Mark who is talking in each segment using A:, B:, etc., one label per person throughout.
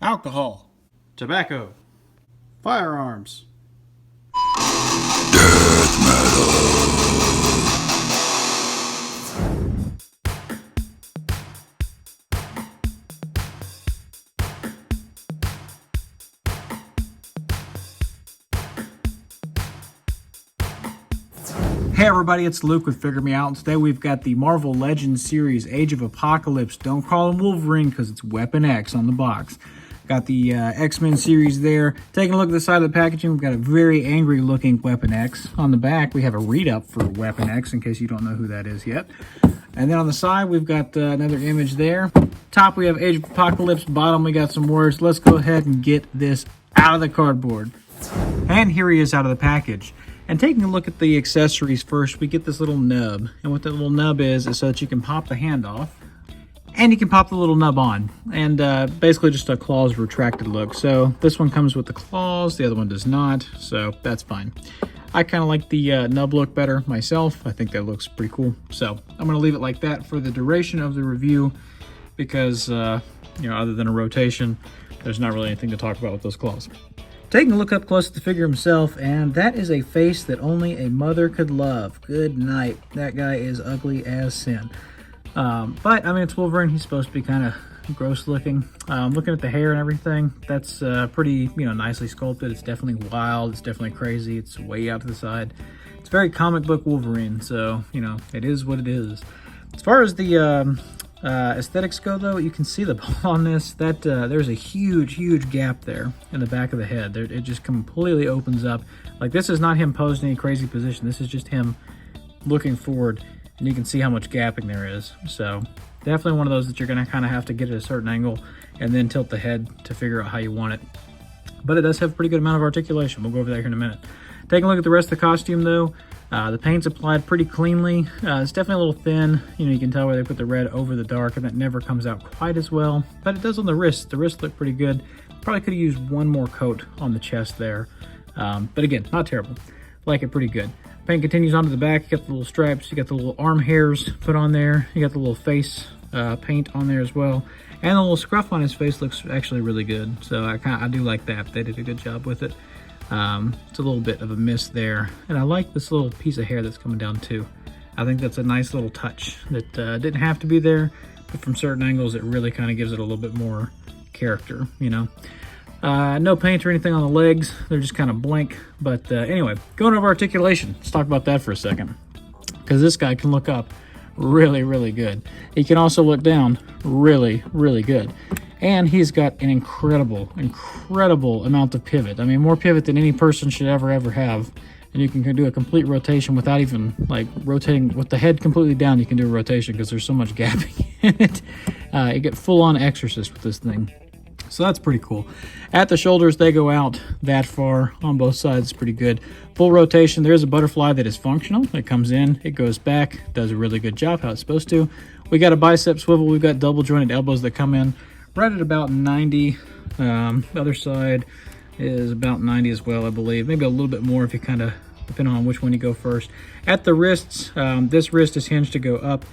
A: alcohol, tobacco, firearms.
B: Death metal.
A: Hey everybody, it's Luke with Figure Me Out, and today we've got the Marvel Legends series, Age of Apocalypse. Don't call him Wolverine because it's Weapon X on the box. Got the X-Men series there. Taking a look at the side of the packaging, we've got a very angry looking Weapon X. On the back, we have a read-up for Weapon X in case you don't know who that is yet. And then on the side, we've got another image there. Top, we have Age of Apocalypse. Bottom, we got some words. Let's go ahead and get this out of the cardboard. And here he is out of the package. And taking a look at the accessories first, we get this little nub. And what that little nub is so that you can pop the hand off. And you can pop the little nub on. And basically just a claws retracted look. So this one comes with the claws, the other one does not. So that's fine. I kind of like the nub look better myself. I think that looks pretty cool. So I'm going to leave it like that for the duration of the review. Because, other than a rotation, there's not really anything to talk about with those claws. Taking a look up close at the figure himself, and that is a face that only a mother could love. Good night. That guy is ugly as sin. But, I mean, it's Wolverine. He's supposed to be kind of gross looking. Looking at the hair and everything, that's pretty, nicely sculpted. It's definitely wild. It's definitely crazy. It's way out to the side. It's very comic book Wolverine, so, it is what it is. As far as the aesthetics go, though, you can see the ball on this. That there's a huge gap there in the back of the head. It just completely opens up. Like, this is not him posed in any crazy position. This is just him looking forward, and you can see how much gapping there is. So definitely one of those that you're going to kind of have to get at a certain angle and then tilt the head to figure out how you want it. But it does have a pretty good amount of articulation. We'll go over that here in a minute. Taking a look at the rest of the costume, though, the paint's applied pretty cleanly. It's definitely a little thin. You can tell where they put the red over the dark, and that never comes out quite as well. But it does on the wrists. The wrists look pretty good. Probably could have used one more coat on the chest there. But again, not terrible. Like it pretty good. Paint continues onto the back. You got the little stripes. You got the little arm hairs put on there. You got the little face paint on there as well. And the little scruff on his face looks actually really good. So I do like that. They did a good job with it. It's a little bit of a miss there, and I like this little piece of hair that's coming down too. I think that's a nice little touch that didn't have to be there, but from certain angles it really kind of gives it a little bit more character, No paint or anything on the legs. They're just kind of blank. But anyway, going over articulation, let's talk about that for a second, because this guy can look up really good. He can also look down really good. And he's got an incredible amount of pivot. I mean, more pivot than any person should ever have. And you can do a complete rotation without even, rotating with the head completely down. You can do a rotation because there's so much gapping in it. You get full-on Exorcist with this thing. So that's pretty cool. At the shoulders, they go out that far on both sides. It's pretty good. Full rotation. There's a butterfly that is functional. It comes in, it goes back, does a really good job how it's supposed to. We got a bicep swivel. We've got double jointed elbows that come in right at about 90. The other side is about 90 as well, I believe. Maybe a little bit more if you kind of, depending on which one you go first. At the wrists, this wrist is hinged to go up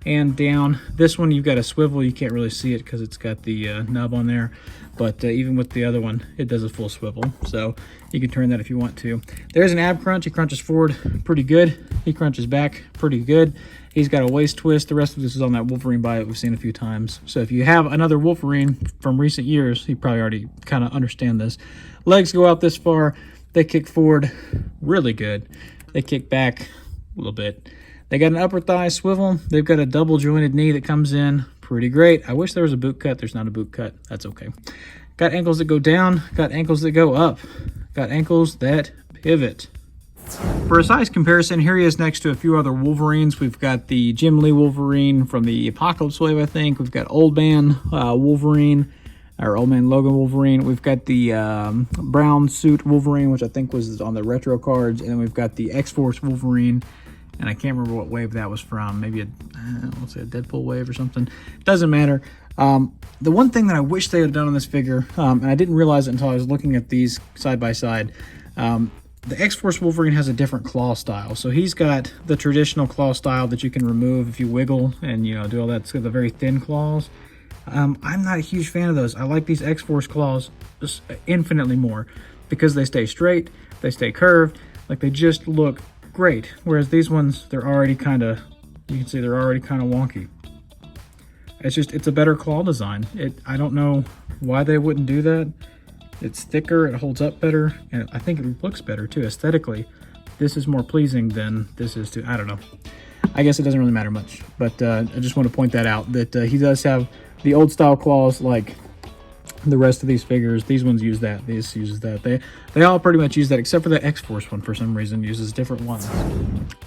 A: and down. This one, you've got a swivel. You can't really see it because it's got the nub on there. But even with the other one, it does a full swivel. So you can turn that if you want to. There's an ab crunch. He crunches forward pretty good. He crunches back pretty good. He's got a waist twist. The rest of this is on that Wolverine bio that we've seen a few times. So if you have another Wolverine from recent years, you probably already kind of understand this. Legs go out this far. They kick forward really good. They kick back a little bit. They got an upper thigh swivel. They've got a double jointed knee that comes in pretty great. I wish there was a boot cut. There's not a boot cut. That's okay. Got ankles that go down. Got ankles that go up. Got ankles that pivot. For a size comparison, here he is next to a few other Wolverines. We've got the Jim Lee Wolverine from the Apocalypse Wave, I think. We've got Old Man Wolverine, or Old Man Logan Wolverine. We've got the brown suit Wolverine, which I think was on the retro cards. And then we've got the X-Force Wolverine. And I can't remember what wave that was from. Maybe let's say a Deadpool wave or something. Doesn't matter. The one thing that I wish they had done on this figure, and I didn't realize it until I was looking at these side by side, the X-Force Wolverine has a different claw style. So he's got the traditional claw style that you can remove if you wiggle and, do all that. It's got the very thin claws. I'm not a huge fan of those. I like these X-Force claws just infinitely more because they stay straight, they stay curved, like they just look great. Whereas these ones, they're already kind of, you can see they're already kind of wonky. It's a better claw design. I don't know why they wouldn't do that. It's thicker, it holds up better, and I think it looks better too aesthetically. This is more pleasing than this is to, I don't know. I guess it doesn't really matter much, but I just want to point that out, that he does have the old style claws like the rest of these figures. These ones use that, this uses that. They all pretty much use that, except for the X-Force one for some reason uses different ones.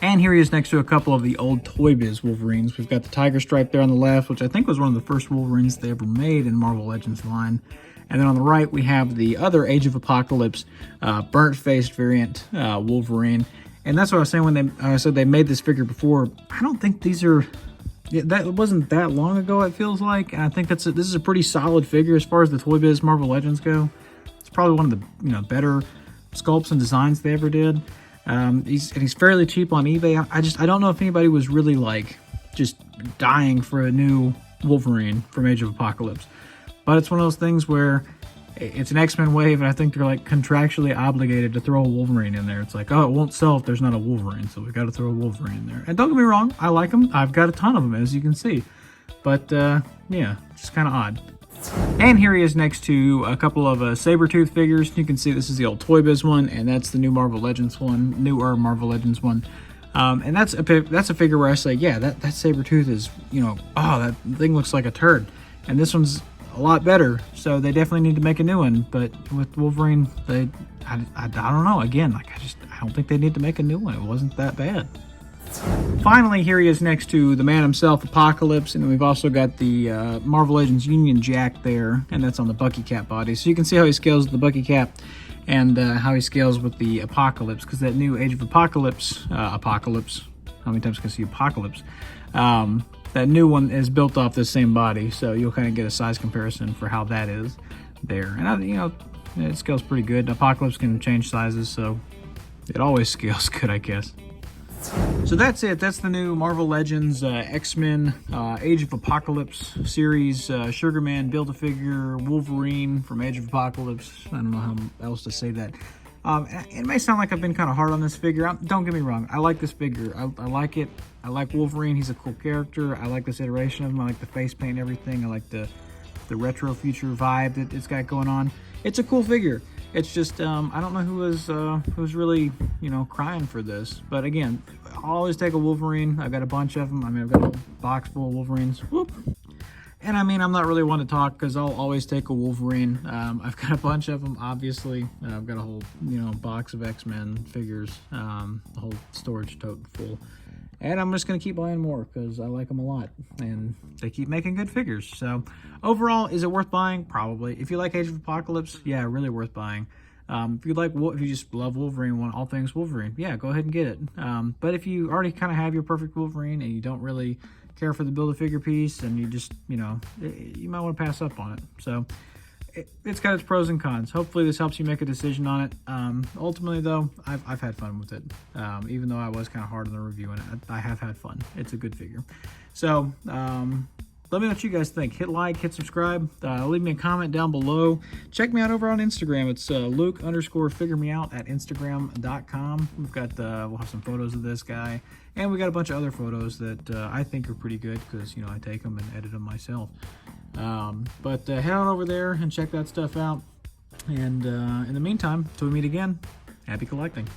A: And here he is next to a couple of the old Toy Biz Wolverines. We've got the tiger stripe there on the left, which I think was one of the first Wolverines they ever made in Marvel Legends line. And then on the right, we have the other Age of Apocalypse burnt-faced variant Wolverine. And that's what I was saying when I said they made this figure before. I don't think these are... Yeah, that wasn't that long ago, it feels like. And I think this is a pretty solid figure as far as the Toy Biz Marvel Legends go. It's probably one of the better sculpts and designs they ever did. He's fairly cheap on eBay. I don't know if anybody was really like just dying for a new Wolverine from Age of Apocalypse. But it's one of those things where it's an X-Men wave, and I think they're like contractually obligated to throw a Wolverine in there. It's like, oh, it won't sell if there's not a Wolverine, so we got to throw a Wolverine in there. And don't get me wrong, I like them. I've got a ton of them, as you can see. But yeah, just kind of odd. And here he is next to a couple of Sabretooth figures. You can see this is the old Toy Biz one, and that's the new Marvel Legends one, newer Marvel Legends one. And that's a figure where I say, yeah, that Sabretooth is, oh, that thing looks like a turd. And this one's a lot better, so they definitely need to make a new one. But with Wolverine, I don't know. Again, like I don't think they need to make a new one. It wasn't that bad. Finally, here he is next to the man himself, Apocalypse, and we've also got the Marvel Legends Union Jack there, and that's on the Bucky Cap body. So you can see how he scales with the Bucky Cap and how he scales with the Apocalypse, because that new Age of Apocalypse, how many times can I see Apocalypse? That new one is built off this same body, so you'll kind of get a size comparison for how that is there. And it scales pretty good. Apocalypse can change sizes, so it always scales good, I guess. So that's it. That's the new Marvel Legends X-Men Age of Apocalypse series. Sugarman, Build-A-Figure, Wolverine from Age of Apocalypse. I don't know how else to say that. It may sound like I've been kind of hard on this figure. Don't get me wrong. I like this figure. I like it. I like Wolverine. He's a cool character. I like this iteration of him. I like the face paint and everything. I like the retro future vibe that it's got going on. It's a cool figure. It's just I don't know who was really crying for this. But again, I'll always take a Wolverine. I've got a bunch of them. I mean, I've got a box full of Wolverines. Whoop. And I mean, I'm not really one to talk because I'll always take a Wolverine. I've got a bunch of them, obviously. I've got a whole box of X-Men figures, a whole storage tote full. And I'm just going to keep buying more because I like them a lot. And they keep making good figures. So overall, is it worth buying? Probably. If you like Age of Apocalypse, yeah, really worth buying. If you just love Wolverine, want all things Wolverine, yeah, go ahead and get it. But if you already kind of have your perfect Wolverine and you don't really care for the Build-A-Figure piece, and you just, you might want to pass up on it. So it's got its pros and cons. Hopefully this helps you make a decision on it. Ultimately, though, I've had fun with it. Even though I was kind of hard on the review, and I have had fun. It's a good figure. So let me know what you guys think. Hit like, hit subscribe, leave me a comment down below. Check me out over on Instagram. It's Luke_figuremeout at Instagram.com. We'll have some photos of this guy, and we got a bunch of other photos that I think are pretty good because I take them and edit them myself. But head on over there and check that stuff out. And in the meantime, till we meet again, happy collecting.